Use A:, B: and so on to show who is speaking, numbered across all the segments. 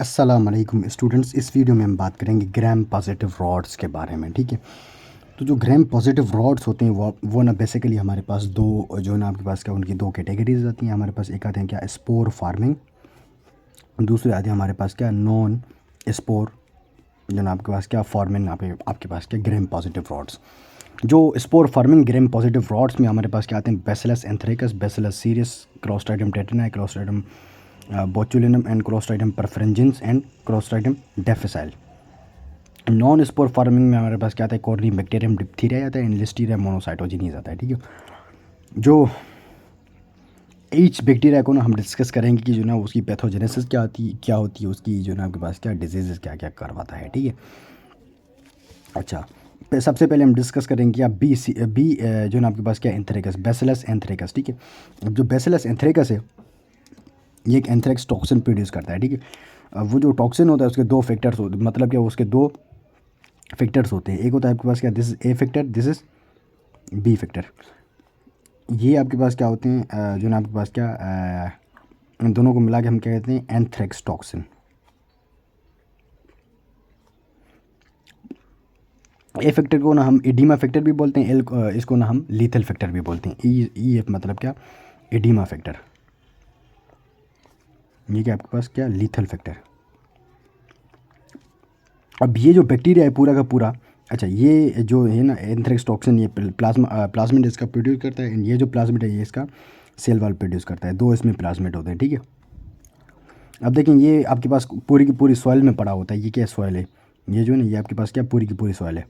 A: अस्सलाम वालेकुम स्टूडेंट्स। इस वीडियो में हम बात करेंगे ग्राम पॉजिटिव रॉड्स के बारे में। ठीक है, तो जो ग्राम पॉजिटिव रॉड्स होते हैं वो ना बेसिकली हमारे पास दो जो ना आपके पास क्या उनकी दो कैटेगरीज आती हैं हमारे पास। एक आते हैं क्या स्पोर फार्मिंग, दूसरे आते हैं हमारे पास क्या नॉन स्पोर जो ना आपके पास क्या फार्मिंग आपके पास क्या ग्राम पॉजिटिव रॉड्स। जो spore forming gram positive rods में हमारे पास क्या आते हैं bacillus anthracis, bacillus cereus, clostridium tetani, clostridium botulinum and clostridium perfringens and clostridium difficile. Non spore forming में हमारे पास क्या आता है कॉर्नी बैक्टीरियम डिप्थीरिया आता है एंड लिस्टीरिया मोनोसाइटोजिनीज आता है। ठीक है, जो ईच बैक्टीरिया को ना हम डिस्कस करेंगे कि जो ना उसकी पैथोजेनेसिस क्या होती है उसकी, जो ना आपके पास क्या डिजीज़ क्या क्या करवाता है। ठीक है, अच्छा सबसे पहले हम डिस्कस करेंगे क्या बी जो ना आपके पास क्या एंथ्रेकस, बैसिलस एंथ्रेकस। ठीक है, अब जो बैसिलस एंथ्रेकस है ये एक एंथ्रेक्स टॉक्सिन प्रोड्यूस करता है। ठीक है, अब वो जो टॉक्सिन होता है उसके दो फैक्टर्स होते हैं, मतलब क्या उसके दो फैक्टर्स होते हैं। एक होता है आपके पास क्या this is A factor, this is B factor. ये आपके पास क्या होते हैं जो ना आपके पास क्या इन दोनों को मिला के हम क्या कहते हैं एंथ्रेक्स टॉक्सिन। ए फैक्टर को ना हम एडीमा फैक्टर भी बोलते हैं, इसको ना हम लीथल फैक्टर भी बोलते हैं। ई मतलब क्या एडीमा फैक्टर, ये क्या आपके पास क्या लीथल फैक्टर। अब ये जो बैक्टीरिया है पूरा का पूरा, अच्छा ये जो है ना एंथ्रेक्स टॉक्सिन ये प्लाज्मिड इसका प्रोड्यूस करता है एंड ये जो प्लाज्मिड है ये इसका सेल वाल प्रोड्यूस करता है। दो इसमें प्लाज्मिड होते हैं। ठीक है, अब देखें ये आपके पास पूरी की पूरी सॉइल में पड़ा होता है। ये क्या सॉइल है, ये जो है ना ये आपके पास क्या पूरी की पूरी सॉइल है।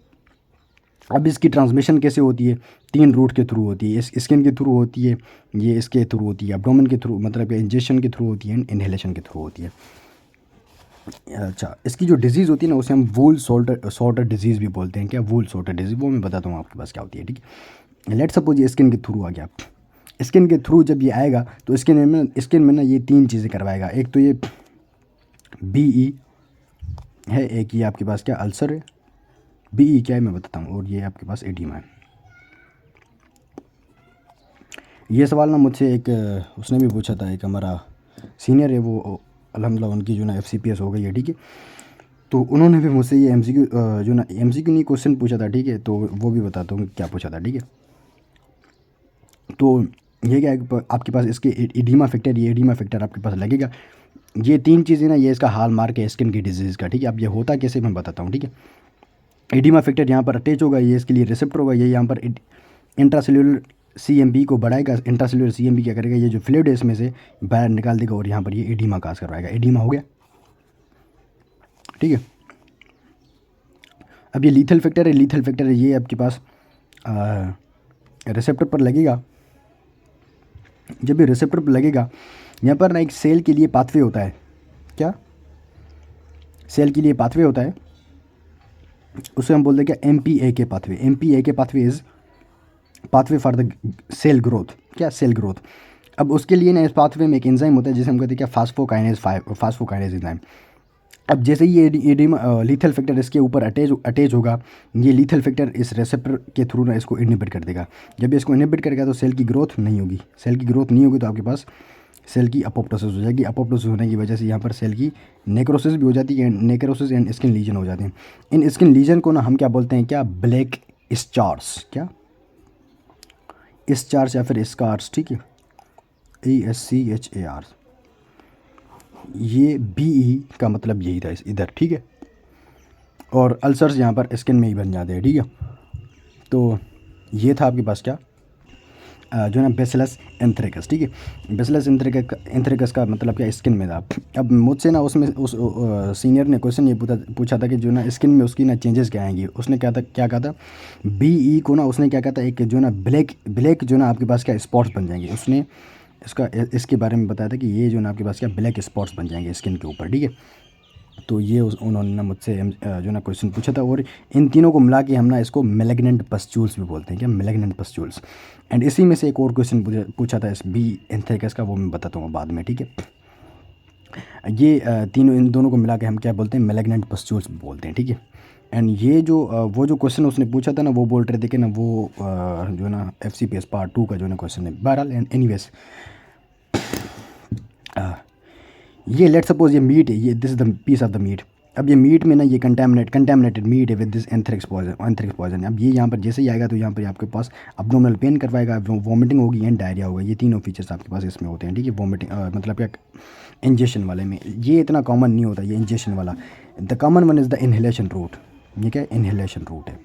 A: अब इसकी ट्रांसमिशन कैसे होती है, तीन रूट के थ्रू होती है। इस स्किन के थ्रू होती है, ये इसके थ्रू होती है, एब्डोमेन के थ्रू मतलब इंजेक्शन के थ्रू होती है एंड इनहेलेशन के थ्रू होती है। अच्छा इसकी जो डिजीज़ होती है ना उसे हम वूल सॉर्टर डिजीज़ भी बोलते हैं। क्या वूल सॉर्टर डिजीज़, वो मैं बताता हूँ आपके पास क्या होती है। ठीक है, लेट सपोज ये स्किन के थ्रू आ गया। स्किन के थ्रू जब ये आएगा तो स्किन में ना ये तीन चीज़ें करवाएगा। एक तो ये BE है, एक ये आपके पास क्या अल्सर है, BE क्या है मैं बताता हूँ, और ये आपके पास एडीमा है। ये सवाल ना मुझसे एक उसने भी पूछा था, एक हमारा सीनियर है वो अल्हम्दुलिल्लाह उनकी जो ना FCPS हो गई है। ठीक है, तो उन्होंने भी मुझसे ये MCQ जो ना MCQ नहीं क्वेश्चन पूछा था। ठीक है, तो वो भी बताता हूँ क्या पूछा था। ठीक है, तो ये क्या है आपके पास इसके एडीमा फैक्टर, ये एडीमा फैक्टर आपके पास लगेगा। ये तीन चीज़ें ना ये इसका हाल मार्क है स्किन की डिजीज़ का। ठीक है, अब ये होता कैसे मैं बताता हूँ। ठीक है, एडीमा फैक्टर यहाँ पर अटैच होगा, ये इसके लिए रिसेप्टर होगा, ये यहाँ पर इंट्रासेल्यूलर CMP को बढ़ाएगा। इंट्रासेल्यूलर CMP क्या करेगा, ये जो फ्लूइड है इसमें से बाहर निकाल देगा और यहाँ पर ये एडीमा काज करवाएगा। एडीमा हो गया। ठीक है, अब ये लीथल फैक्टर है, लीथल फैक्टर है ये आपके पास रिसेप्टर पर लगेगा। जब ये रिसेप्टर पर लगेगा यहाँ पर ना एक सेल के लिए पाथवे होता है। क्या सेल के लिए पाथवे होता है, उसे हम बोलते हैं क्या MPAK pathway. MPAK pathway is pathway for the cell growth. क्या सेल ग्रोथ। अब उसके लिए ना इस पाथवे में एक एंजाइम होता है जिसे हम कहते हैं क्या फास्फोकाइनेज एंजाइम। अब जैसे ही ये एडिमा लीथल फैक्टर इसके ऊपर अटैच होगा, ये लीथल फैक्टर इस रेसेप्टर के थ्रू ना इसको इनहिबिट कर देगा। जब ये इसको इनहिबिट करेगा तो सेल की ग्रोथ नहीं होगी। सेल की ग्रोथ नहीं होगी तो आपके पास सेल की अपोप्टोसिस हो जाएगी। अपोप्टोसिस होने की वजह से यहाँ पर सेल की नेक्रोसिस भी हो जाती है, नेक्रोसिस एंड स्किन लीजन हो जाते हैं। इन स्किन लीजन को ना हम क्या बोलते हैं, क्या ब्लैक स्टार्स, क्या स्टार्स या फिर स्कार्स। ठीक है, ASCHAR, ये BE का मतलब यही था इधर। ठीक है, और अल्सर्स यहाँ पर स्किन में ही बन जाते हैं। ठीक है, तो ये था आपके पास क्या जो है ना बेसिलस एंथ्रेकस। ठीक है, बेसिलस एंथ्रेकस का मतलब क्या स्किन में था। अब मुझसे ना उसमें उस सीनियर ने क्वेश्चन ये पूछा था कि जो ना स्किन में उसकी ना चेंजेस क्या आएंगी। उसने क्या कहा था BE को ना उसने क्या कहा था एक जो ना ब्लैक जो ना आपके पास क्या स्पॉट्स बन जाएंगे। उसने इसके बारे में बताया था कि ये जो ना आपके पास क्या ब्लैक स्पॉट्स बन जाएंगे स्किन के ऊपर। ठीक है, तो ये उन्होंने ना मुझसे जो ना क्वेश्चन पूछा था, और इन तीनों को मिला के हम ना इसको मेलेग्नेंट पस्ट्यूल्स भी बोलते हैं। क्या मेलेग्नेंट पस्ट्यूल्स। एंड इसी में से एक और क्वेश्चन पूछा था इस B एंथ्रेकस का, वो मैं बताता हूँ बाद में। ठीक है, ये तीनों इन दोनों को मिला के हम क्या बोलते हैं मेलेग्नेंट पस्ट्यूल्स बोलते हैं। ठीक है, एंड ये जो वो जो क्वेश्चन उसने पूछा था ना वो बोल रहे थे कि ना वो जो ना FCPS पार्ट 2 का जो ना क्वेश्चन है। बहरहाल एनीवेज ये लेट सपोज ये मीट है, ये this is the piece of the meat. अब ये मीट में ना ये कंटेमिनेटेड मीट है विद दिस एंथ्रेक्स पॉइजन। अब ये यहाँ पर जैसे ही आएगा तो यहाँ पर आपके पास अब्डोमिनल पेन करवाएगा, वॉमिटिंग होगी एंड डायरिया होगा। ये तीनों फीचर्स आपके पास इसमें होते हैं, ठीक है। वॉमिटिंग मतलब क्या इंजेक्शन वाले में ये इतना कॉमन नहीं होता, ये इंजेक्शन वाला। The common one is the inhalation route. ये क्या इनहेलेशन रूट है।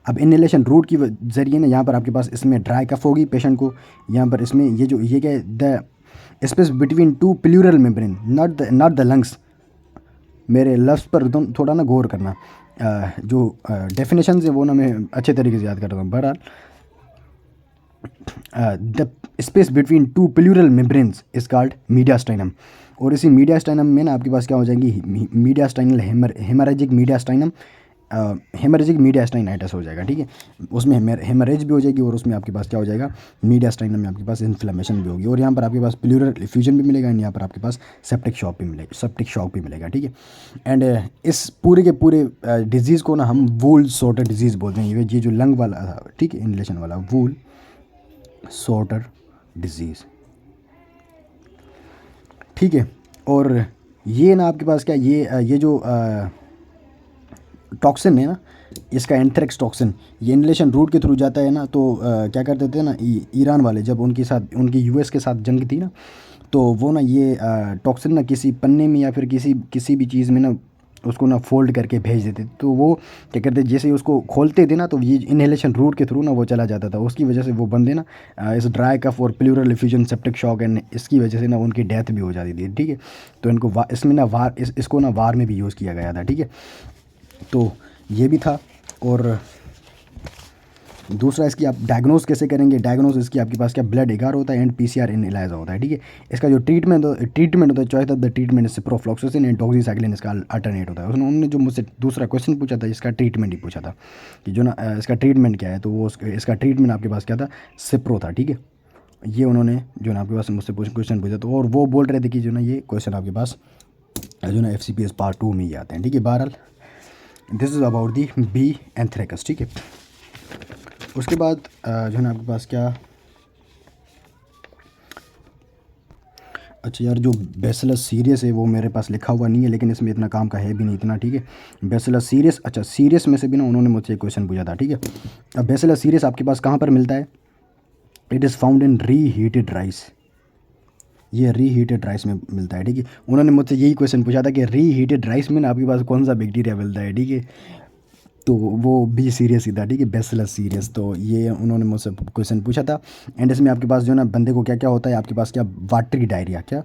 A: अब इनहेलेशन रूट की ज़रिए ना यहाँ पर आपके पास इसमें ड्राई कफ होगी पेशेंट को। यहाँ पर इसमें ये जो ये क्या है, the space between two pleural membrane, not the lungs. मेरे लफ्ज़ पर तुम थोड़ा ना गौर करना। जो डेफिनेशन है वो ना मैं अच्छे तरीके से याद कर रहा हूँ। बहरहाल the space between two pleural membranes is called mediastinum. और इसी मीडियास्टाइनम में ना आपके पास क्या हो जाएगी, मीडियास्टाइनल हेमरेजिक मीडियास्टाइनम, हेमरेजिक मीडियास्टाइनाइटिस हो जाएगा, ठीक है। उसमें हेमरेज भी हो जाएगी और उसमें आपके पास क्या हो जाएगा, मीडियास्टाइनम में आपके पास इन्फ्लेमेशन भी होगी। और यहाँ पर आपके पास प्लूरल इफ्यूजन भी मिलेगा एंड यहाँ पर आपके पास सेप्टिक शॉक भी मिलेगा, ठीक है। एंड इस पूरे के पूरे डिजीज़ को ना हम वूल सॉर्टर डिजीज़ बोलते हैं। ये जो लंग वाला था, ठीक है, इनहेलेशन वाला, वूल सॉर्टर डिजीज़, ठीक है। और ये ना आपके पास क्या, ये जो टॉक्सिन है ना, इसका एंथ्रेक्स टॉक्सिन, ये इनहेलेशन रूट के थ्रू जाता है ना। तो क्या करते थे ना ईरान वाले, जब उनकी यूएस के साथ जंग थी ना, तो वो ना ये टॉक्सिन ना किसी पन्ने में या फिर किसी भी चीज़ में ना उसको ना फोल्ड करके भेज देते। तो वो क्या करते, जैसे ही उसको खोलते थे ना तो ये इनहेलेशन रूट के थ्रू ना वो चला जाता था। उसकी वजह से वो बंदे ना इस ड्राई कफ और pleural effusion septic shock and इसकी वजह से ना उनकी डेथ भी हो जाती थी, ठीक है। तो इनको इसमें ना इसको ना वार में भी यूज़ किया गया था, ठीक है। तो ये भी था। और दूसरा इसकी आप डायग्नोस कैसे करेंगे, डायग्नोस इसकी आपके पास क्या ब्लड एगार होता है एंड पीसीआर इन इलाजा होता है, ठीक है। इसका जो ट्रीटमेंट होता है, चॉइस ऑफ द ट्रीटमेंट इससे प्रोफ्लॉक्सासिन एंड डॉक्सीसाइक्लिन इसका अल्टरनेट होता है। उन्होंने जो मुझसे दूसरा क्वेश्चन पूछा था, इसका ट्रीटमेंट ही पूछा था कि जो ना इसका ट्रीटमेंट क्या है, तो वो इसका ट्रीटमेंट आपके पास क्या था, सिप्रो था, ठीक है। ये उन्होंने जो ना आपके पास मुझसे क्वेश्चन पूछा, तो और वो बोल रहे थे कि जो ना ये क्वेश्चन आपके पास जो ना FCPS पार्ट 2 में ही आते हैं, ठीक है। बहरहाल this is about the B anthracis, ठीक है। उसके बाद जो है ना आपके पास क्या, अच्छा यार, जो बैसिलस सीरियस है वो मेरे पास लिखा हुआ नहीं है, लेकिन इसमें इतना काम का है भी नहीं इतना, ठीक है। बैसिलस सीरियस, अच्छा सीरियस में से भी ना उन्होंने मुझसे एक क्वेश्चन पूछा था, ठीक है। अब बैसिलस सीरियस आपके पास कहाँ पर मिलता है, it is found in reheated rice. ये रीहीटेड राइस में मिलता है, ठीक है। उन्होंने मुझसे यही क्वेश्चन पूछा था कि रीहीटेड राइस में ना आपके पास कौन सा बैक्टीरिया मिलता है, ठीक है। तो वो बी सीरियस ही था, ठीक है, बैसिलस सीरियस। तो ये उन्होंने मुझसे क्वेश्चन पूछा था। एंड इसमें आपके पास जो ना बंदे को क्या क्या होता है, आपके पास क्या वाटरी डायरिया, क्या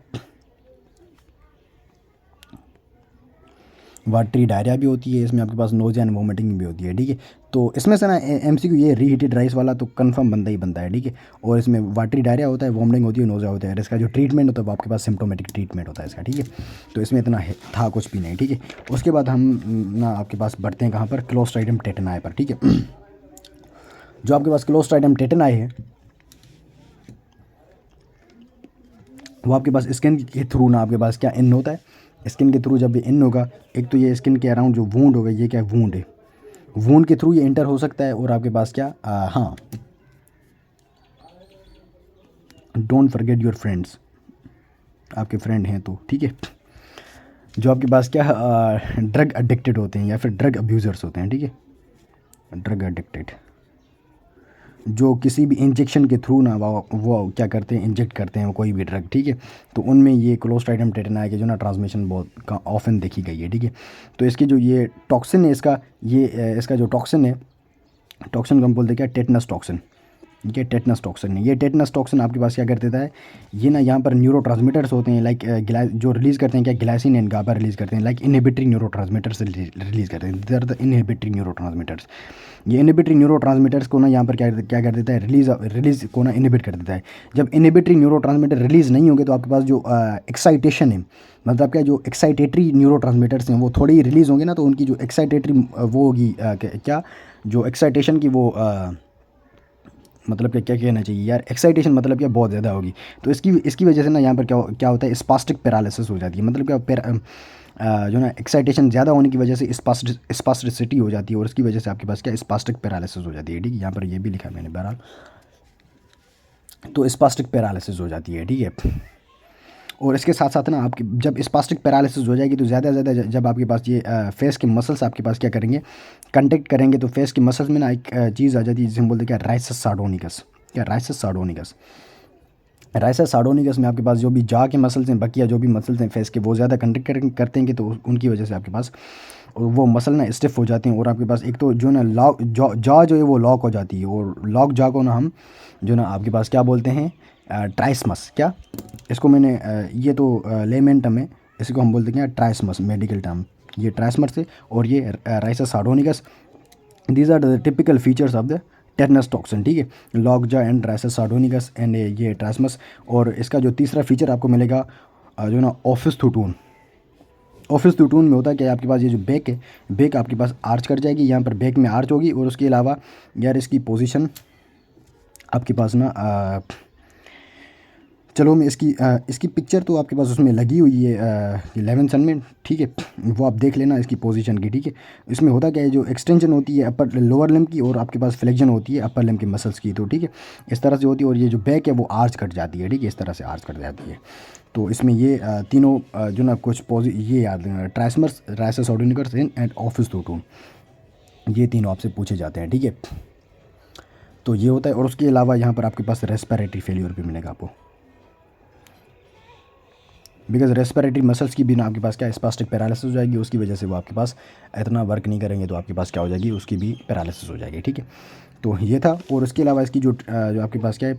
A: वाटरी डायरिया भी होती है। इसमें आपके पास नोज़िया एंड वोमिटिंग भी होती है, ठीक है। तो इसमें से ना MCQ ये रीहीटेड राइस वाला तो कंफर्म बनता ही बनता है, ठीक है। और इसमें वाटरी डायरिया होता है, वोमिटिंग होती है, नोज़िया होता है। इसका जो ट्रीटमेंट होता है वो आपके पास सिम्टोमेटिक ट्रीटमेंट होता है इसका, ठीक है। तो इसमें इतना था कुछ भी नहीं, ठीक है। उसके बाद हम ना आपके पास बढ़ते हैं कहाँ पर, क्लोस्ट्राइडियम टेटनाई पर, ठीक है। जो आपके पास क्लोस्ट्राइडियम टेटनाई है वो आपके पास स्किन के थ्रू ना आपके पास क्या इन होता है। स्किन के थ्रू जब ये इन होगा, एक तो ये स्किन के अराउंड जो वूंड होगा, ये क्या है, वूंड है, वूंड के थ्रू ये इंटर हो सकता है। और आपके पास क्या हाँ, डोंट फॉरगेट योर फ्रेंड्स, आपके फ्रेंड हैं तो, ठीक है। जो आपके पास क्या ड्रग एडिक्टेड होते हैं या फिर ड्रग अब्यूज़र्स होते हैं, ठीक है, ड्रग एडिक्टेड, जो किसी भी इंजेक्शन के थ्रू ना वो क्या करते हैं, इंजेक्ट करते हैं वो कोई भी ड्रग, ठीक है। तो उनमें ये क्लोस्ट्राइडियम टेटनाई के जो ना ट्रांसमिशन बहुत का ऑफन देखी गई है, ठीक है। तो इसकी जो ये टॉक्सिन है, इसका जो टॉक्सिन है, टॉक्सिन को हम बोलते हैं क्या, टेटनस टॉक्सिन। ये टेटनस टॉक्सिन है। ये टेटनस टॉक्सिन आपके पास क्या कर देता है, ये ना यहाँ पर न्यूरोट्रांसमीटर्स होते हैं, लाइक जो रिलीज़ करते हैं क्या, ग्लाइसिन एंड गाबा रिलीज़ करते हैं, लाइक इनहिबिटरी न्यूरोट्रांसमीटर्स रिलीज़ करते हैं। They are the inhibitory neurotransmitters. ये इनहिबिटरी न्यूरोट्रांसमीटर्स को ना यहाँ पर क्या कर देता है, रिलीज़ को ना इनहिबिट कर देता है। जब इनहिबिटरी न्यूरोट्रांसमीटर रिलीज़ नहीं होंगे तो आपके पास जो एक्साइटेशन है, मतलब क्या जो एक्साइटेटरी न्यूरोट्रांसमीटर्स हैं वो थोड़ी ही रिलीज़ होंगे ना, तो उनकी जो एक्साइटेटरी वो होगी क्या जो एक्साइटेशन की वो मतलब क्या कहना चाहिए यार, एक्साइटेशन मतलब क्या बहुत ज़्यादा होगी। तो इसकी वजह से ना यहाँ पर क्या होता है, स्पास्टिक पैरालिसिस हो जाती है। मतलब क्या जो ना एक्साइटेशन ज़्यादा होने की वजह से स्पास्टिसिटी हो जाती है और उसकी वजह से आपके पास क्या स्पास्टिक पैरालिसिस हो जाती है, ठीक है। यहाँ पर ये भी लिखा है मैंने, बहरहाल तो स्पास्टिक पैरालिसिस हो जाती है, ठीक है। और इसके साथ साथ ना आपकी जब स्पास्टिक पैरालिसिस हो जाएगी तो ज़्यादा से ज़्यादा जब आपके पास ये फेस के मसल्स आपके पास क्या करेंगे, कंटेक्ट करेंगे, तो फेस के मसल्स में ना एक चीज़ आ जाती है जिसे हम बोलते हैं क्या, राइसस सार्डोनिकस। क्या, राइसस सार्डोनिकस। राइसस सार्डोनिकस में आपके पास जो भी जा के मसल्स हैं, बकिया जो भी मसल्स हैं फेस के, वो ज़्यादा कंटेक्ट करते हैं, तो उनकी वजह से आपके पास वो मसल ना स्टिफ हो जाते हैं, और आपके पास एक तो जो ना लॉक जॉ जो है वो लॉक हो जाती है, और लॉक जॉ को ना हम जो ना आपके पास क्या बोलते हैं, ट्राइसमस। क्या, इसको मैंने ये तो लेमन टर्म है, इसको हम बोलते हैं क्या, ट्राइसमस मेडिकल टर्म। ये ट्राइसमस है और ये risus sardonicus. These are the typical features of the tetanus toxin. ठीक है, lock jaw and risus sardonicus and ये ट्राइसमस। और इसका जो तीसरा फीचर आपको मिलेगा जो ना ऑफिस थूटून। ऑफिस टूटून में होता है कि आपके पास ये जो बैक है, बैक आपके पास आर्च कर जाएगी, यहाँ पर बैक में आर्च होगी, और उसके अलावा यार इसकी पोजीशन आपके पास ना चलो मैं इसकी पिक्चर तो आपके पास उसमें लगी हुई है 11 सन में। ठीक है, वो आप देख लेना इसकी पोजीशन की। ठीक है, इसमें होता क्या है, जो एक्सटेंशन होती है अपर लोअर लिम्ब की, और आपके पास फ्लेक्शन होती है अपर लिम्ब के मसल्स की, तो ठीक है इस तरह से होती है, और ये जो बैक है वो आर्च कट जाती है। ठीक है, इस तरह से आर्च कट जाती है। तो इसमें ये तीनों जो ना कुछ ये याद, ट्राइसमस, राइसस सार्डोनिकस एंड ऑफिस टूटून, ये तीनों आपसे पूछे जाते हैं। ठीक है, तो ये होता है। और उसके अलावा यहाँ पर आपके पास रेस्पिरेटरी फेलियर भी मिलेगा आपको, बिकॉज रेस्पिरेटरी मसल्स की भी ना आपके पास क्या, स्पास्टिक पैरालिसिस हो जाएगी, उसकी वजह से वो आपके पास इतना वर्क नहीं करेंगे, तो आपके पास क्या हो जाएगी, उसकी भी पैरालिसिस हो जाएगी। ठीक है, तो ये था। और उसके अलावा इसकी जो आपके पास क्या है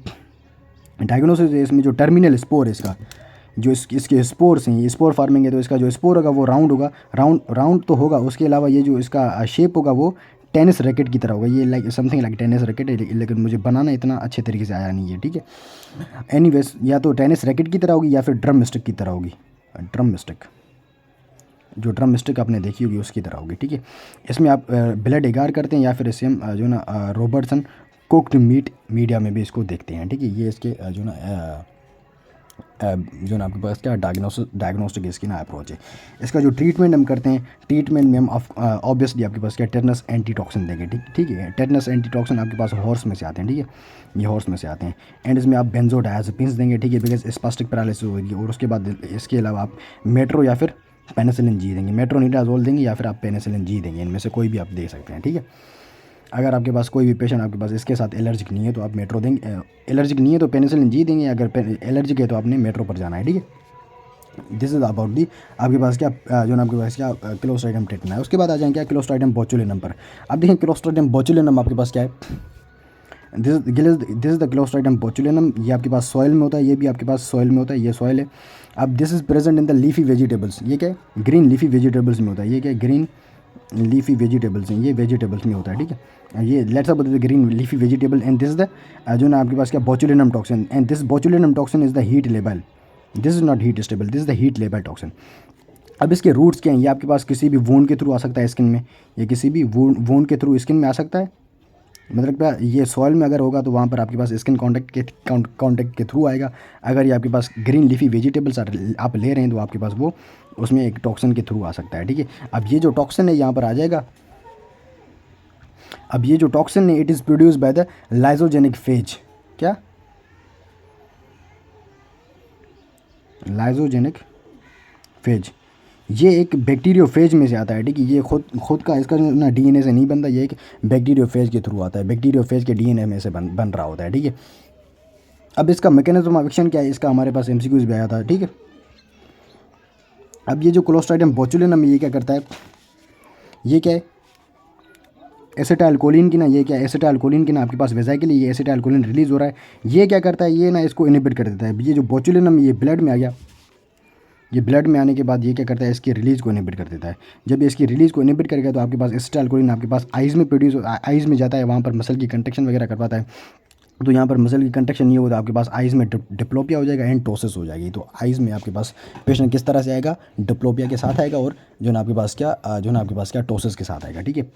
A: डायग्नोसिस है, इसमें जो टर्मिनल स्पोर है इसका, जो इसके स्पोर्स हैं, ये स्पोर फार्मिंग है, तो इसका जो स्पोर होगा वो राउंड होगा, राउंड तो होगा। उसके अलावा ये जो इसका शेप होगा वो टेनिस रैकेट की तरह होगा, ये like something like tennis racket है, लेकिन मुझे बनाना इतना अच्छे तरीके से आया नहीं है। ठीक है, एनीवेज या तो टेनिस रैकेट की तरह होगी या फिर ड्रम स्टिक की तरह होगी। ड्रम स्टिक, जो ड्रम स्टिक आपने देखी होगी उसकी तरह होगी। ठीक है, इसमें आप ब्लड एगार करते हैं, या फिर इसे हम जो ना रॉबर्टसन कुक्ड मीट मीडिया में भी इसको देखते हैं। ठीक है, ये इसके जो ना आपके पास क्या डायग्नोस्टिक इसकी ना अप्रोच है। इसका जो ट्रीटमेंट हम करते हैं, ट्रीटमेंट में हम ऑब्वियसली आपके पास क्या, टेटनस एंटीटॉक्सिन देंगे। ठीक है, टेटनस एंटीटॉक्सिन आपके पास हॉर्स में से आते हैं। ठीक है, ये हॉर्स में से आते हैं, एंड इसमें आप बेंजोडायाज़ेपिन्स देंगे। ठीक है, बिकॉज स्पास्टिक पैरालिसिस होगी। और उसके बाद इसके अलावा आप मेट्रो या फिर पेनिसिलिन जी देंगे, मेट्रोनिडाजोल देंगे, या फिर आप पेनिसिलिन जी देंगे, इनमें से कोई भी आप दे सकते हैं। ठीक है, अगर आपके पास कोई भी पेशेंट आपके पास इसके साथ एलर्जिक नहीं है तो आप मेट्रो देंगे, एलर्जिक नहीं है तो पेनिसिलिन जी देंगे, अगर एलर्जिक है तो आपने मेट्रो पर जाना है। ठीक है, दिस इज़ अबाउट दी आपके पास क्या जो ना आपके पास क्या क्लोस्ट्राइडियम टेटना है। उसके बाद आ जाएंगे क्या, क्लोस्ट्राइडियम बोचुलिनम पर। अब देखें क्लोस्ट्राइडियम बोचुलिनम आपके पास क्या है, दिस इज़ द क्लोस्ट्राइडियम बोचुलिनम। ये आपके पास सॉइल में होता है, ये भी आपके पास सॉइल में होता है, ये सॉइल है। अब this is present in the leafy vegetables, ये क्या है, ग्रीन लीफी वेजिटेबल्स में होता है। ये क्या है, ग्रीन लीफी वेजिटेबल्स हैं, ये वेजिटेबल्स में होता है। ठीक है, ये let's about the green leafy vegetable, and this the जो ना आपके पास क्या, botulinum toxin, and this botulinum toxin is the heat labile. This is not heat stable, this is the heat labile toxin. अब इसके रूट्स क्या हैं, ये आपके पास किसी भी वूंड के थ्रू आ सकता है स्किन में, ये किसी भी वूंड के थ्रू स्किन में आ सकता है। मतलब क्या, ये सॉइल में अगर होगा तो वहाँ पर आपके पास स्किन कॉन्टेक्ट के थ्रू आएगा। अगर ये आपके पास ग्रीन लीफी वेजिटेबल्स आप ले रहे हैं तो आपके पास वो उसमें एक टॉक्सिन के थ्रू आ सकता है। ठीक है, अब ये जो टॉक्सिन है यहाँ पर आ जाएगा। अब ये जो टॉक्सिन है it is produce by the lysogenic phase. क्या, लाइजोजेनिक फेज, ये एक बैक्टीरियोफेज में से आता है। ठीक है, ये खुद का इसका ना डीएनए से नहीं बनता, ये एक बैक्टीरियोफेज के थ्रू आता है, बैक्टीरियोफेज के डीएनए में से बन रहा होता है। ठीक है, अब इसका मैकेनिज्म ऑफ एक्शन क्या है, इसका हमारे पास एमसीक्यूज भी आया था। ठीक है, अब ये जो क्लोस्ट्राइडियम बोचुलिनम ये क्या करता है, ये क्या है, एसिटाइलकोलिन की ना, ये क्या है, एसिटाइलकोलिन की ना आपके पास वेजाइकली ये एसिटाइलकोलिन रिलीज़ हो रहा है। ये क्या करता है, ये ना इसको इनहिबिट कर देता है। ये जो बोचुलिनम ये ब्लड में आ गया, ये ब्लड में आने के बाद ये क्या करता है, इसकी रिलीज़ को इनहिबिट कर देता है। जब ये इसकी रिलीज़ को इनहिबिट करेगा तो आपके पास एसिटाइलकोलिन आपके पास आइज़ में प्रोड्यूस, आइज़ में जाता है, वहाँ पर मसल की कंट्रैक्शन वगैरह कर पाता है। तो यहाँ पर मसल की कंट्रैक्शन नहीं होगा तो आपके पास आइज़ में डिप्लोपिया हो जाएगा एंड टोसिस हो जाएगी। तो आइज़ में आपके पास पेशेंट किस तरह से आएगा, डिप्लोपिया के साथ आएगा, और जो ना आपके पास क्या टोसिस के साथ आएगा। ठीक है,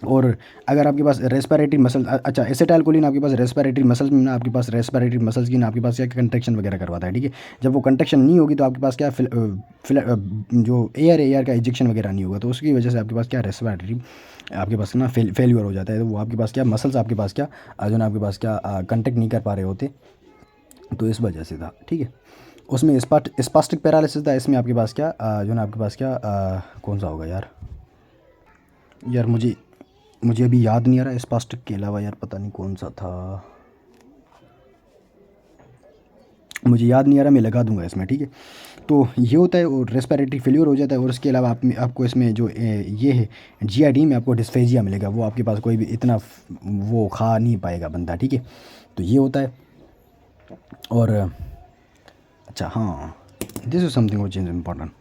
A: और अगर आपके पास रेस्पिरेटरी मसल, अच्छा एसिटाइलकोलिन आपके पास रेस्पिरेटरी मसल्स में ना आपके पास रेस्पिरेटरी मसल्स की ना आपके पास क्या कंट्रैक्शन वगैरह करवाता है। ठीक है, जब वो कंट्रैक्शन नहीं होगी तो आपके पास क्या जो एयर का इंजेक्शन वगैरह नहीं होगा, तो उसकी वजह से आपके पास क्या रेस्पिरेटरी आपके पास ना फेल्यूर हो जाता है। तो वो आपके पास क्या मसल्स आपके पास क्या जो ना आपके पास क्या कंटेक्ट नहीं कर पा रहे होते तो इस वजह से था, ठीक है। उसमें स्पास्टिक पैरालिसिस था, इसमें आपके पास क्या जो ना आपके पास क्या कौन सा होगा यार, यार मुझे अभी याद नहीं आ रहा स्पास्टिक के अलावा, यार पता नहीं कौन सा था, मुझे याद नहीं आ रहा, मैं लगा दूंगा इसमें, ठीक है। तो ये होता है और रेस्पिरेटरी फेलियर हो जाता है, और उसके अलावा आपको इसमें जो ये है जीआईडी में आपको डिस्फेजिया मिलेगा, वो आपके पास कोई भी इतना वो खा नहीं पाएगा बंदा, ठीक है। तो ये होता है। और अच्छा हाँ, this is something which is important,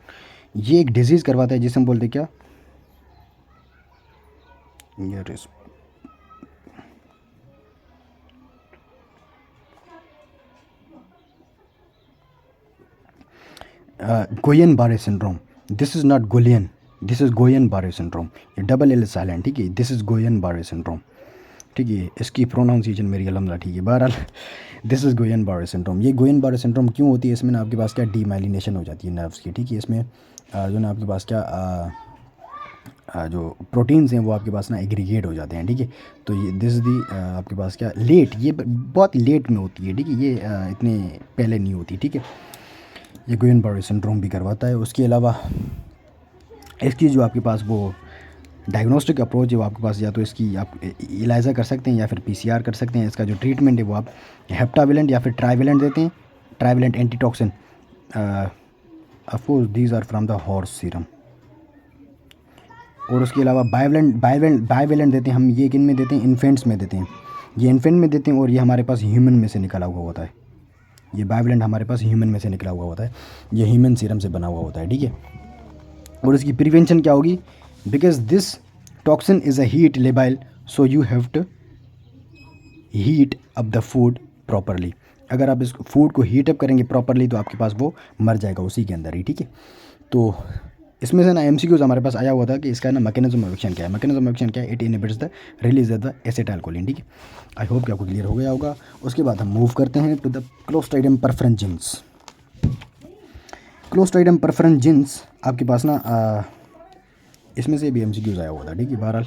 A: ये एक डिजीज़ करवाता है जिसे हम बोलते हैं क्या, ये Guillain Barre syndrome. This is not Guillain, this is Guillain Barre syndrome, ये डबल एल साइलेंट, ठीक है। This is Guillain Barre syndrome, ठीक है। इसकी प्रोनाउंसिएशन मेरी अलहमदा ठीक है। बहरहाल this is Guillain Barre syndrome. ये गोयन बारे सिंड्रोम क्यों होती है, इसमें ना आपके पास क्या डीमाइलिनेशन हो जाती है नर्व्स की, ठीक है। इसमें जो ना आपके पास क्या जो प्रोटीन्स हैं वो आपके पास ना एग्रीगेट हो जाते हैं, ठीक है। तो ये दिस दी आपके पास क्या लेट, ये बहुत लेट में होती है, ठीक है। ये इतने पहले नहीं होती, ठीक है। ये गोयन बारे सिंड्रोम भी करवाता है। उसके अलावा इसकी जो आपके पास वो डायग्नोस्टिक अप्रोच है वो आपके पास, या तो इसकी आप इलाइजा कर सकते हैं या फिर पीसीआर कर सकते हैं। इसका जो ट्रीटमेंट है वो आप हेप्टाविलेंट या फिर ट्राइवेलेंट देते हैं, trivalent antitoxin. Of course these are from the horse serum. और उसके अलावा बाइवेलेंट देते हैं हम, ये किन में देते हैं, इन्फेंट्स में देते हैं, ये इन्फेंट में देते हैं, और ये हमारे पास ह्यूमन में से निकला हुआ होता है। ये बाइवेलेंट हमारे पास ह्यूमन में से निकला हुआ होता है, ये ह्यूमन सीरम से बना हुआ होता है, ठीक है। और इसकी प्रिवेंशन क्या होगी, because this toxin is a heat labile, so you have to heat up the food properly. अगर आप इस फूड को हीट अप करेंगे प्रॉपरली तो आपके पास वो मर जाएगा उसी के अंदर ही, ठीक है। तो इसमें से ना एमसीक्यूज हमारे पास आया हुआ था कि इसका ना मैकेनिज्म ऑफ एक्शन क्या है। मैकेनिज्म ऑफ एक्शन क्या है, it inhibits the release of the acetylcholine, ठीक है। आई होप कि आपको क्लियर हो गया होगा। उसके बाद हम मूव करते हैं टू द क्लोस्ट्राइडियम परफरेंस। क्लोस्ट्राइडियम परफरेंस आपके पास ना इसमें से भी एमसीक्यूज आया हुआ था, ठीक है। बहरहाल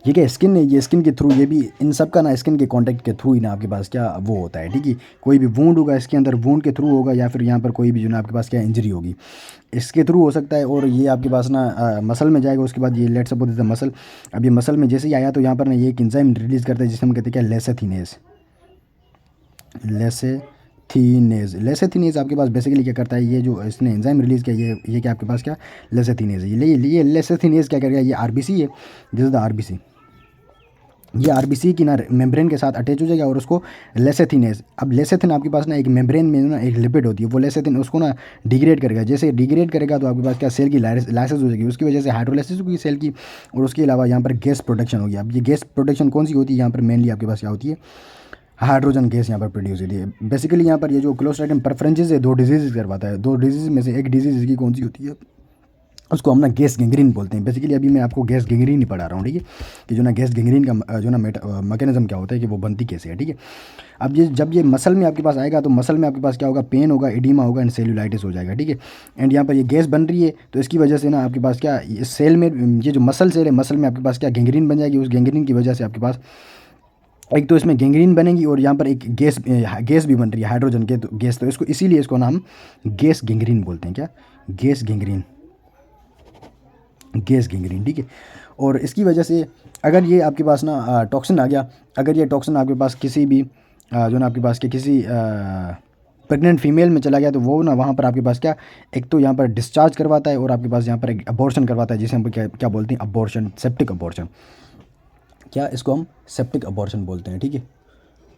A: ये क्या स्किन है, ये स्किन के थ्रू, ये भी इन सब का ना स्किन के कांटेक्ट के थ्रू ही ना आपके पास क्या वो होता है, ठीक है। कोई भी वूंड होगा इसके अंदर, वूंड के थ्रू होगा, या फिर यहाँ पर कोई भी जो ना आपके पास क्या इंजरी होगी इसके थ्रू हो सकता है। और ये आपके पास ना मसल में जाएगा, उसके बाद ये लेट सपोज द मसल, अब ये मसल में जैसे ही आया तो यहाँ पर ना ये एक एंजाइम रिलीज़ करता है जिसे हम कहते हैं क्या, लेसेथिनेज। लेसेथिनेज आपके पास बेसिकली क्या करता है, ये जो इसने एंजाइम रिलीज़ किया, ये क्या आपके पास क्या लेसेथिनेज है। ये लेसेथिनेज क्या करेगा, ये आरबीसी है, दिस इज द आरबीसी। ये आरबीसी की ना मेम्ब्रेन के साथ अटैच हो जाएगा और उसको लेसेथिनेज, अब लेसेथिन आपके पास ना एक मेम्ब्रेन में ना एक लिपिड होती है, वो लेसेथिन उसको ना डिग्रेड करेगा। जैसे डिग्रेड करेगा तो आपके पास क्या सेल की लाइसिस हो जाएगी, उसकी वजह से हाइड्रोलाइसिस होगी सेल की। और उसके अलावा यहाँ पर गैस प्रोडक्शन होगी। अब ये गैस प्रोडक्शन कौन सी होती है, यहाँ पर मेनली आपके पास क्या होती है, हाइड्रोजन गैस यहाँ पर प्रोड्यूस होती है। बेसिकली यहाँ पर ये जो क्लोस्ट्राइडियम परफरेंस है दो डिजीज़ करवाता है। दो डिजीज़ में से एक डिजीज़ इसकी कौन सी होती है, उसको हम ना गैस गैंग्रीन बोलते हैं। बेसिकली अभी मैं आपको गैस गैंग्रीन ही पढ़ा रहा हूँ, ठीक है, कि जो ना गैस गैंग्रीन का जो ना मैकेनिज्म क्या होता है कि वो बनती कैसे है, ठीक है। अब ये जब ये मसल में आपके पास आएगा तो मसल में आपके पास क्या होगा, पेन होगा, एडिमा होगा एंड सेल्यूलाइटिस हो जाएगा, ठीक है। एंड यहाँ पर ये गैस बन रही है तो इसकी वजह से ना आपके पास क्या इस सेल में, ये जो मसल सेल है, मसल में आपके पास क्या गैंग्रीन बन जाएगी। उस गैंग्रीन की वजह से आपके पास एक तो इसमें गैंग्रीन बनेगी और यहाँ पर एक गैस भी बन रही है, हाइड्रोजन के गैस। तो इसको इसीलिए इसको नाम गैस गैंग्रीन बोलते हैं, क्या गैस गैंग्रीन, गैस गैंग्रीन, ठीक है। और इसकी वजह से अगर ये आपके पास ना टॉक्सिन आ गया, अगर ये टॉक्सिन आपके पास किसी भी जो ना आपके पास के किसी प्रेग्नेंट फीमेल में चला गया तो वो ना वहाँ पर आपके पास क्या एक तो यहाँ पर डिस्चार्ज करवाता है और आपके पास यहाँ पर एक अबॉर्शन करवाता है जिसे हम क्या क्या बोलते हैं, अबॉर्शन, सेप्टिक अबॉर्शन। क्या इसको हम सेप्टिक अबॉर्शन बोलते हैं, ठीक है।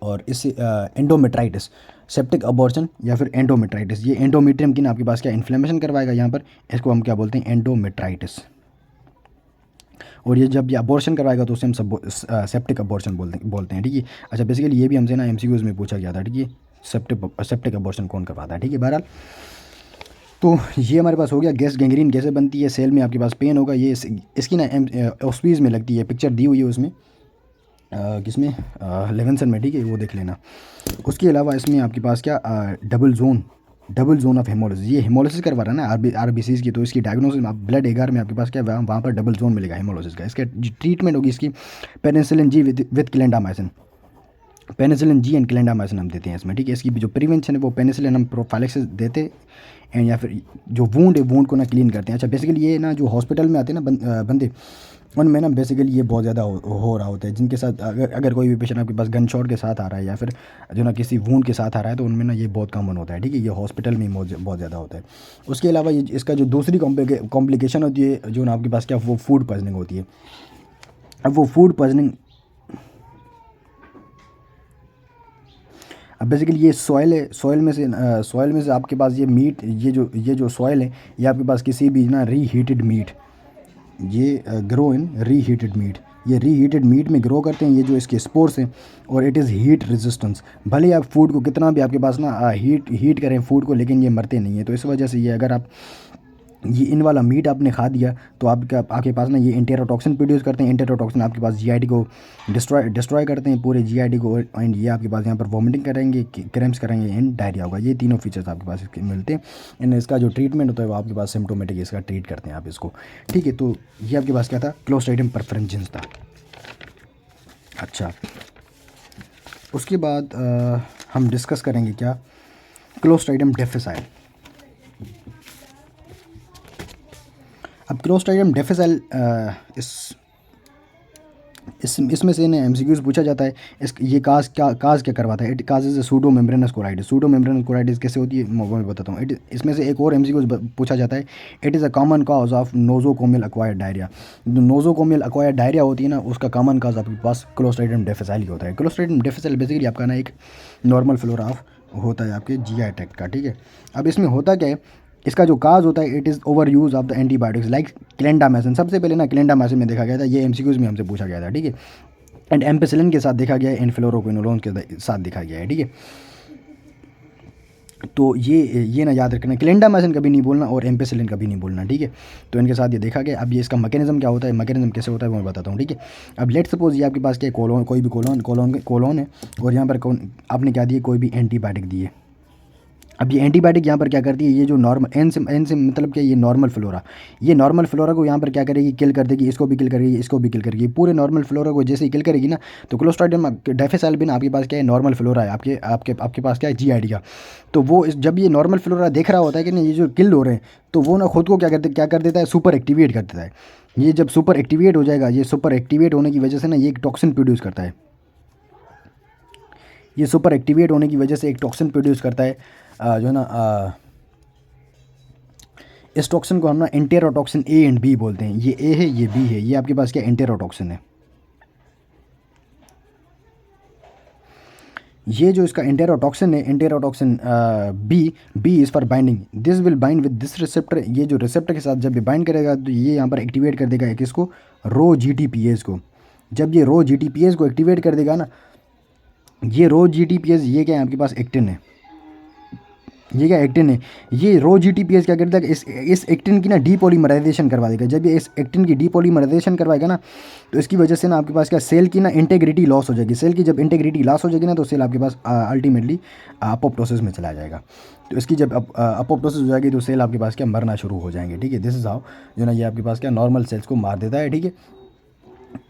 A: और इस एंडोमेट्राइटिस, सेप्टिक अबॉर्शन या फिर एंडोमेट्राइटिस, ये एंडोमेट्रियम की ना आपके पास क्या इन्फ्लेमेशन करवाएगा यहाँ पर, इसको हम क्या बोलते हैं, एंडोमेट्राइटिस। और ये जब ये अबॉर्शन करवाएगा तो उसे हम सेप्टिक अबॉर्शन बोलते हैं, ठीक है। अच्छा बेसिकली ये भी हमसे ना एमसीक्यूज में पूछा गया था, ठीक है, सेप्टिक अबॉर्शन कौन करवाता है, ठीक है। बहरहाल तो ये हमारे पास हो गया गैस गैंग्रीन कैसे बनती है, सेल में आपके पास पेन होगा, ये इसकी ना ऑस्पीज में लगती है, पिक्चर दी हुई है उसमें किसमें, लेवेंसन में, ठीक है, वो देख लेना। उसके अलावा इसमें आपके पास क्या डबल जोन ऑफ हेमोलिसिस, ये हेमोलिसिस करवा रहा है ना आरबीसीज की, तो इसकी डायग्नोसिस आप ब्लड एगार में आपके पास क्या वहाँ पर डबल जोन मिलेगा हेमोलिसिस का। इसका ट्रीटमेंट होगी इसकी penicillin G with clindamycin. Penicillin G and clindamycin हम देते हैं इसमें, ठीक है। इसकी जो प्रिवेंशन है वो पेनिसिलिन हम प्रोफाइलैक्सिस देते एंड या फिर जो वूंड है वूंड को ना क्लीन करते हैं। अच्छा बेसिकली ये ना जो हॉस्पिटल में आते हैं ना बंदे, उनमें ना बेसिकली ये बहुत ज़्यादा हो रहा होता है, जिनके साथ अगर कोई भी पेशेंट आपके पास गन शॉट के साथ आ रहा है या फिर जो ना किसी वूंड के साथ आ रहा है, तो उनमें ना ये बहुत कॉमन होता है, ठीक है। ये हॉस्पिटल में बहुत ज़्यादा होता है। उसके अलावा ये इसका जो दूसरी कॉम्प्लिकेशन होती है जो ना आपके पास क्या, वो फूड पॉइजनिंग होती है। अब वो फूड पॉइजनिंग, अब बेसिकली ये सॉइल है, सॉइल में से आपके पास ये मीट, ये जो सॉइल है, ये आपके पास किसी भी ना रीहीटेड मीट, ये ग्रो इन रीहीटेड मीट, ये रीहीटेड मीट में ग्रो करते हैं ये जो इसके स्पोर्स हैं। और इट इज़ हीट रेजिस्टेंस, भले ही आप फूड को कितना भी आपके पास ना हीट करें फूड को, लेकिन ये मरते नहीं है। तो इस वजह से ये अगर आप ये इन वाला मीट आपने खा दिया तो आपके पास ना ये इंटेरोटॉक्सिन प्रोड्यूस करते हैं। इंटेरोटॉक्सिन आपके पास जीआईटी को डिस्ट्रॉय करते हैं, पूरे जीआईटी को, एंड ये आपके पास यहाँ पर वॉमिटिंग करेंगे, क्रैम्प्स करेंगे एंड डायरिया होगा। ये तीनों फीचर्स आपके पास इसके मिलते हैं। एंड इसका जो ट्रीटमेंट होता है वो आपके पास सिम्टोमेटिक इसका ट्रीट करते हैं आप इसको, ठीक है। तो ये आपके पास क्या था, क्लोस्ट्राइडियम परफरेंजेंस था। अच्छा उसके बाद हम डिस्कस करेंगे क्या, क्लोस्ट्राइडियम डिफिसाइल। अब क्लोस्ट्राइडियम डिफिसाइल इसमें से ना एमसीक्यूज पूछा जाता है। ये काज क्या करवाता है, it causes pseudo membranes colitis. Pseudo membranes colitis कैसे होती है मैं बताता हूँ। इसमें से एक और एमसीक्यूज पूछा जाता है, it is a common cause of nosocomial acquired diarrhoea. जो नोजोकोमियल अक्वायर्ड डायरिया होती है ना, उसका कॉमन कॉज आपके पास क्लोस्ट्राइडियम डिफिसाइल ही होता है। क्लोस्ट्राइडियम डिफिसाइल बेसिकली आपका ना एक नॉर्मल फ्लोरा ऑफ होता है आपके जीआई ट्रैक्ट का, ठीक है। अब इसमें होता क्या है, इसका जो काज होता है, it is over use of the antibiotics like clindamycin. सबसे पहले ना क्लेंडामाइसिन में देखा गया था, ये एमसीक्यूज में हमसे पूछा गया था, ठीक है। एंड एम्पेसिलिन के साथ देखा गया है, एनफ्लोरोक्विनोलोन के साथ देखा गया है, ठीक है। तो ये ना याद रखना, क्लेंडामाइसिन कभी नहीं बोलना और एम्पेसिलिन कभी नहीं बोलना, ठीक है। तो इनके साथ ये देखा गया। अब ये इसका मैकेनिज्म क्या होता है, मैकेनिज्म कैसे होता है वो मैं बताता हूँ, ठीक है। अब लेट सपोज ये आपके पास क्या कोलोन, कोई भी कोलोन है, और यहाँ पर आपने क्या दिए, कोई भी एंटीबायोटिक दिए। अब ये एंटीबायोटिक यहाँ पर क्या करती है, ये जो नॉर्मल एन से मतलब क्या, ये नॉर्मल फ्लोरा, ये नॉर्मल फ्लोरा को यहाँ पर क्या करेगी, किल कर देगी, इसको भी किल करेगी, इसको भी किल करेगी, पूरे नॉर्मल फ्लोरा को जैसे ही किल करेगी ना। तो क्लोस्ट्राइडियम डिफिसाइल भी ना आपके पास क्या है, नॉर्मल फ्लोरा है, आपके पास क्या है, जीआईडी का। तो वो जब ये नॉर्मल फ्लोरा देख रहा होता है कि नहीं ये जो किल हो रहे हैं, तो वो ना खुद को क्या कर देता है, सुपर एक्टिवेट कर देता है। ये जब सुपर एक्टिवेट हो जाएगा, ये सुपर एक्टिवेट होने की वजह से ना ये एक टॉक्सिन प्रोड्यूस करता है। ये सुपर एक्टिवेट होने की वजह से एक टॉक्सिन प्रोड्यूस करता है, जो है ना इस टॉक्सिन को हम ना एंटेरोटॉक्सिन ए एंड बी बोलते हैं। ये ए है, ये बी है, ये आपके पास क्या एंटेरोटॉक्सिन है। ये जो इसका एंटेरोटॉक्सिन है, enterotoxin B is for binding, this will bind with this receptor. ये जो रिसेप्टर के साथ जब ये बाइंड करेगा तो ये यहाँ पर एक्टिवेट कर देगा किसको, रो जीटीपीएस को। जब ये रो जीटीपीएस को एक्टिवेट कर देगा ना, ये रो जीटीपीएस ये क्या है आपके पास, एक्टिन है। ये क्या एक्टिन है, ये रो जीटीपीएस क्या करता है, इस एक्टिन की ना डीपॉलीमराइजेशन करवा देगा। जब ये इस एक्टिन की डीपॉलीमराइजेशन करवाएगा ना, तो इसकी वजह से ना आपके पास क्या, सेल की ना इंटेग्रिटी लॉस हो जाएगी। सेल की जब इंटेग्रिटी लॉस हो जाएगी ना, तो सेल आपके पास अल्टीमेटली अपोप्टोसिस में चला जाएगा। तो इसकी जब अपोप्टोसिस हो जाएगी तो सेल आपके पास क्या, मरना शुरू हो जाएंगे, ठीक है। दिस इज़ हाउ जो ना ये आपके पास क्या नॉर्मल सेल्स को मार देता है, ठीक है।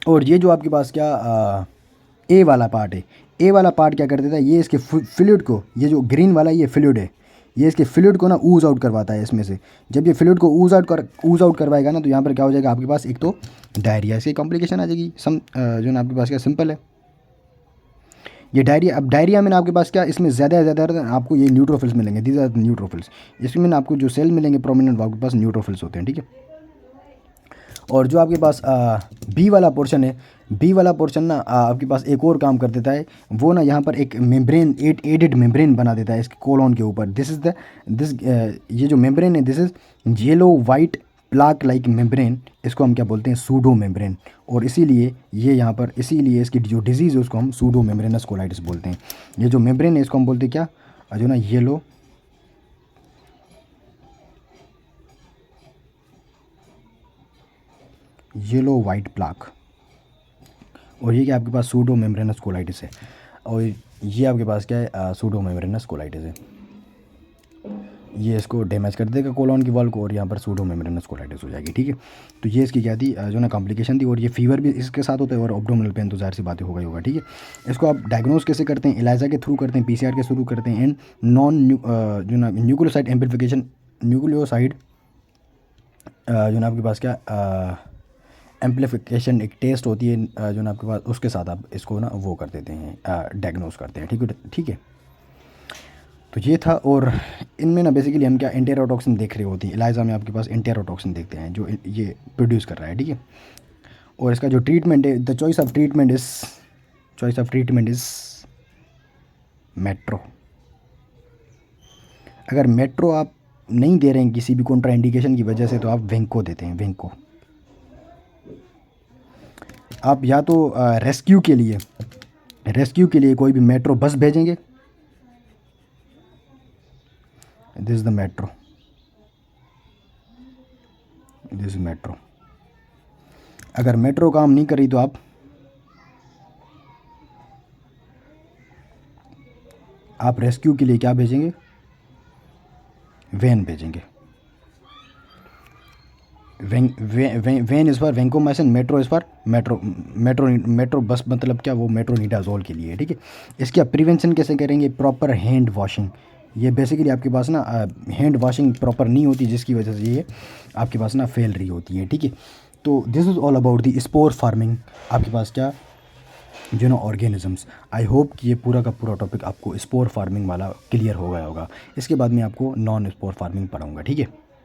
A: और ये जो आपके पास क्या ए वाला पार्ट है, ए वाला पार्ट क्या कर देता है, ये इसके फ्लूइड को, ये जो ग्रीन वाला ये फ्लूइड है, ये इसके फ्लूइड को ना ऊज आउट करवाता है इसमें से। जब ये फ्लूइड को ऊज आउट करवाएगा ना, तो यहाँ पर क्या हो जाएगा आपके पास, एक तो डायरिया, इसकी कॉम्प्लिकेशन आ जाएगी। जो ना आपके पास क्या सिंपल है ये डायरिया। अब डायरिया में ना आपके पास क्या, इसमें ज़्यादा से ज़्यादा आपको ये न्यूट्रोफिल्स मिलेंगे, दीज आर न्यूट्रोफिल्स। इसमें ना आपको जो सेल मिलेंगे प्रोमिनेंट, आपके पास न्यूट्रोफिल्स होते हैं, ठीक है। और जो आपके पास बी वाला पोर्शन है, बी वाला पोर्शन ना आपके पास एक और काम कर देता है, वो ना यहाँ पर एक मेम्ब्रेन, एडेड मेम्ब्रेन बना देता है इसके कोलोन के ऊपर। ये जो मेम्ब्रेन है, this is yellow white plaque like membrane, इसको हम क्या बोलते हैं, सूडो मेम्ब्रेन। और इसीलिए ये यहाँ पर, इसीलिए इसकी जो डिजीज़ है उसको हम सूडो मेम्ब्रेनस कोलाइटिस बोलते हैं। ये जो मेम्ब्रेन है इसको हम बोलते हैं क्या, जो ना येलो वाइट प्लाक। और ये क्या आपके पास सूडो मेम्ब्रेनस कोलाइटिस है। और ये आपके पास क्या है, सूडो मेम्ब्रेनस कोलाइटिस है। ये इसको डैमेज कर देगा कोलोन की वॉल को, और यहाँ पर सूडो मेम्ब्रेनस कोलाइटिस हो जाएगी, ठीक है। तो ये इसकी क्या थी जो ना कॉम्प्लिकेशन थी, और ये फीवर भी इसके साथ होता है, और एब्डोमिनल पेन तो ज़ाहिर सी बातें होगा ही होगा, ठीक है। इसको आप डायग्नोज कैसे करते हैं? ELISA के थ्रू करते हैं, PCR के थ्रू करते हैं, एंड जो ना न्यूक्लियोसाइड एम्प्लीफिकेशन, न्यूक्लियोसाइड जो ना आपके पास क्या एम्प्लीफिकेशन एक टेस्ट होती है जो ना आपके पास, उसके साथ आप इसको ना वो कर देते हैं, डायग्नोज करते हैं, ठीक है, ठीक है। तो ये था, और इनमें ना बेसिकली हम क्या एंटेरोटॉक्सिन देख रहे होती है। ELISA में आपके पास एंटेरोटॉक्सिन देखते हैं जो ये प्रोड्यूस कर रहा है, ठीक है। और इसका जो ट्रीटमेंट है, the choice of treatment is metro. अगर मेट्रो आप नहीं दे रहे हैं किसी भी कॉन्ट्राइंडिकेशन की वजह से, तो आप वेंको देते हैं, वेंको। आप या तो रेस्क्यू के लिए कोई भी मेट्रो बस भेजेंगे, this is the metro, this is metro. अगर मेट्रो काम नहीं करी तो आप रेस्क्यू के लिए क्या भेजेंगे? वैन भेजेंगे। वैन इस पर वेंकोमाइसिन, मेट्रो इस पर मेट्रो बस, मतलब क्या, वो मेट्रोनिडाजोल के लिए, ठीक है। इसकी आप प्रिवेंशन कैसे करेंगे? Proper hand washing. ये बेसिकली आपके पास ना हैंड वॉशिंग प्रॉपर नहीं होती, जिसकी वजह से ये आपके पास ना फैल रही होती है, ठीक है। तो this is all about the spore farming, आपके पास क्या जो ना ऑर्गेनिजम्स। आई होप कि ये पूरा का पूरा टॉपिक आपको स्पोर फार्मिंग वाला क्लियर हो गया होगा। इसके बाद मैं आपको नॉन स्पोर फार्मिंग पढ़ाऊँगा, ठीक है।